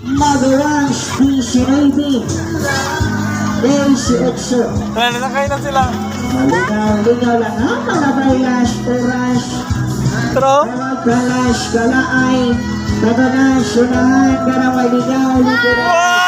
Magawas 19, 18. Wala na kayo na sila. Ligaw lang ha, mga baylas, oras. Pero, Kalas, kalaay, kaganas, unahan, karaway, ligaw, ligaw.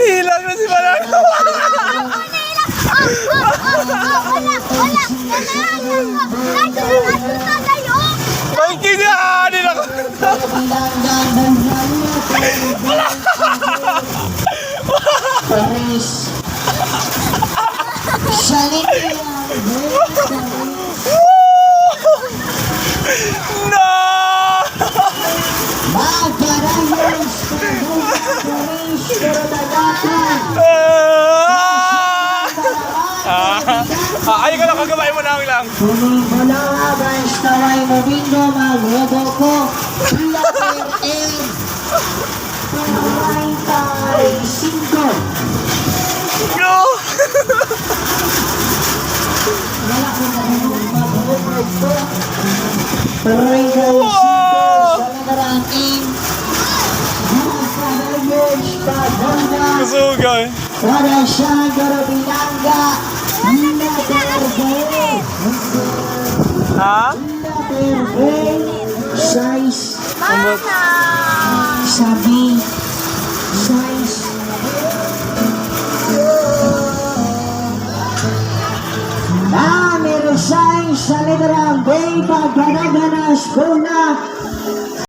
nilang na si Manalo. Ay, kinaanin ako. No! Ay ka lang, kagabay mo namin lang. Pumimulaban sa way mo bingo, maglobo ko. Later and Pumay tayo 5. No! Wala ko na rin mag-over ko. Pumay tayo 5 sa nagaraan and Kusuga eh. para siya Garabinanga. Ha? Size. Mama! Sabi. Size. Meron size sa letrang B. Pagganaganas ko na